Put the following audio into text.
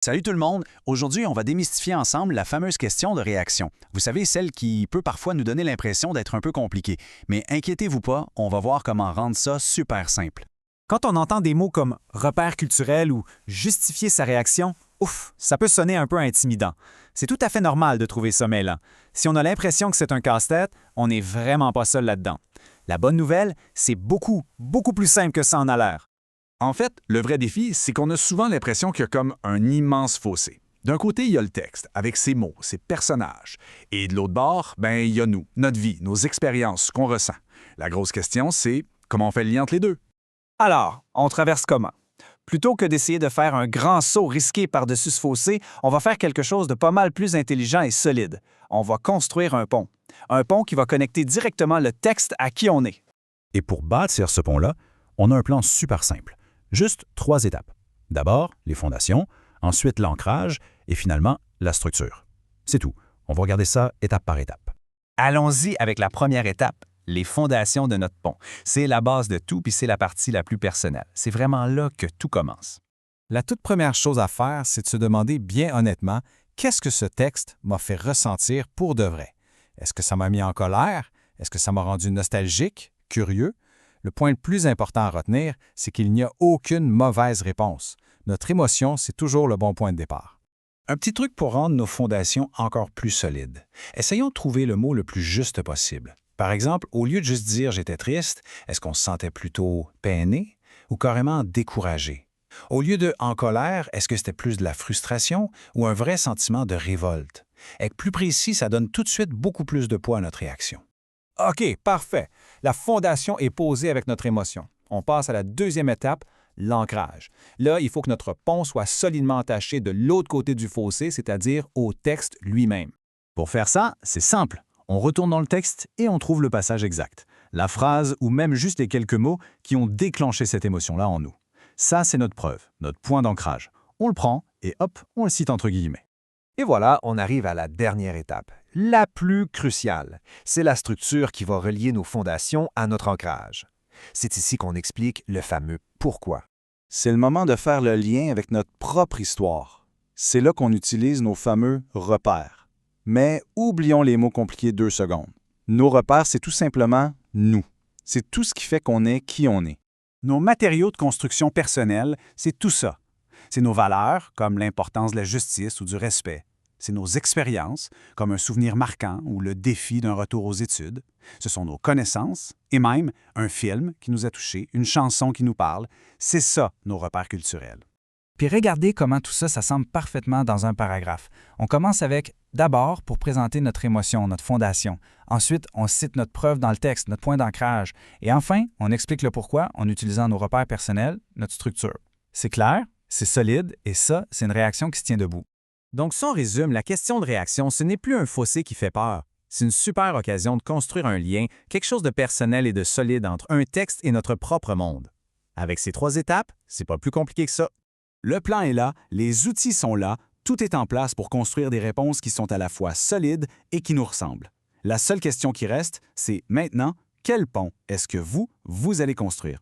Salut tout le monde! Aujourd'hui, on va démystifier ensemble la fameuse question de réaction. Vous savez, celle qui peut parfois nous donner l'impression d'être un peu compliquée. Mais inquiétez-vous pas, on va voir comment rendre ça super simple. Quand on entend des mots comme repère culturel ou justifier sa réaction, ouf, ça peut sonner un peu intimidant. C'est tout à fait normal de trouver ça mêlant. Si on a l'impression que c'est un casse-tête, on n'est vraiment pas seul là-dedans. La bonne nouvelle, c'est beaucoup plus simple que ça en a l'air. En fait, le vrai défi, c'est qu'on a souvent l'impression qu'il y a comme un immense fossé. D'un côté, il y a le texte, avec ses mots, ses personnages. Et de l'autre bord, il y a nous, notre vie, nos expériences, ce qu'on ressent. La grosse question, c'est comment on fait le lien entre les deux? Alors, on traverse comment? Plutôt que d'essayer de faire un grand saut risqué par-dessus ce fossé, on va faire quelque chose de pas mal plus intelligent et solide. On va construire un pont. Un pont qui va connecter directement le texte à qui on est. Et pour bâtir ce pont-là, on a un plan super simple. Juste 3 étapes. D'abord, les fondations, ensuite l'ancrage et finalement la structure. C'est tout. On va regarder ça étape par étape. Allons-y avec la première étape, les fondations de notre pont. C'est la base de tout, puis c'est la partie la plus personnelle. C'est vraiment là que tout commence. La toute première chose à faire, c'est de se demander bien honnêtement qu'est-ce que ce texte m'a fait ressentir pour de vrai. Est-ce que ça m'a mis en colère? Est-ce que ça m'a rendu nostalgique, curieux? Le point le plus important à retenir, c'est qu'il n'y a aucune mauvaise réponse. Notre émotion, c'est toujours le bon point de départ. Un petit truc pour rendre nos fondations encore plus solides. Essayons de trouver le mot le plus juste possible. Par exemple, au lieu de juste dire « j'étais triste », est-ce qu'on se sentait plutôt peiné ou carrément découragé? Au lieu de « en colère », est-ce que c'était plus de la frustration ou un vrai sentiment de révolte? Être plus précis, ça donne tout de suite beaucoup plus de poids à notre réaction. OK, parfait. La fondation est posée avec notre émotion. On passe à la deuxième étape, l'ancrage. Là, il faut que notre pont soit solidement attaché de l'autre côté du fossé, c'est-à-dire au texte lui-même. Pour faire ça, c'est simple. On retourne dans le texte et on trouve le passage exact. La phrase ou même juste les quelques mots qui ont déclenché cette émotion-là en nous. Ça, c'est notre preuve, notre point d'ancrage. On le prend et hop, on le cite entre guillemets. Et voilà, on arrive à la dernière étape, la plus cruciale. C'est la structure qui va relier nos fondations à notre ancrage. C'est ici qu'on explique le fameux « pourquoi ». C'est le moment de faire le lien avec notre propre histoire. C'est là qu'on utilise nos fameux repères. Mais oublions les mots compliqués 2 secondes. Nos repères, c'est tout simplement nous. C'est tout ce qui fait qu'on est qui on est. Nos matériaux de construction personnelle, c'est tout ça. C'est nos valeurs, comme l'importance de la justice ou du respect. C'est nos expériences, comme un souvenir marquant ou le défi d'un retour aux études. Ce sont nos connaissances et même un film qui nous a touchés, une chanson qui nous parle. C'est ça, nos repères culturels. Puis regardez comment tout ça s'assemble parfaitement dans un paragraphe. On commence avec « d'abord » pour présenter notre émotion, notre fondation. Ensuite, on cite notre preuve dans le texte, notre point d'ancrage. Et enfin, on explique le pourquoi en utilisant nos repères personnels, notre structure. C'est clair, c'est solide et ça, c'est une réaction qui se tient debout. Donc, si on résume, la question de réaction, ce n'est plus un fossé qui fait peur. C'est une super occasion de construire un lien, quelque chose de personnel et de solide entre un texte et notre propre monde. Avec ces 3 étapes, c'est pas plus compliqué que ça. Le plan est là, les outils sont là, tout est en place pour construire des réponses qui sont à la fois solides et qui nous ressemblent. La seule question qui reste, c'est maintenant, quel pont est-ce que vous allez construire?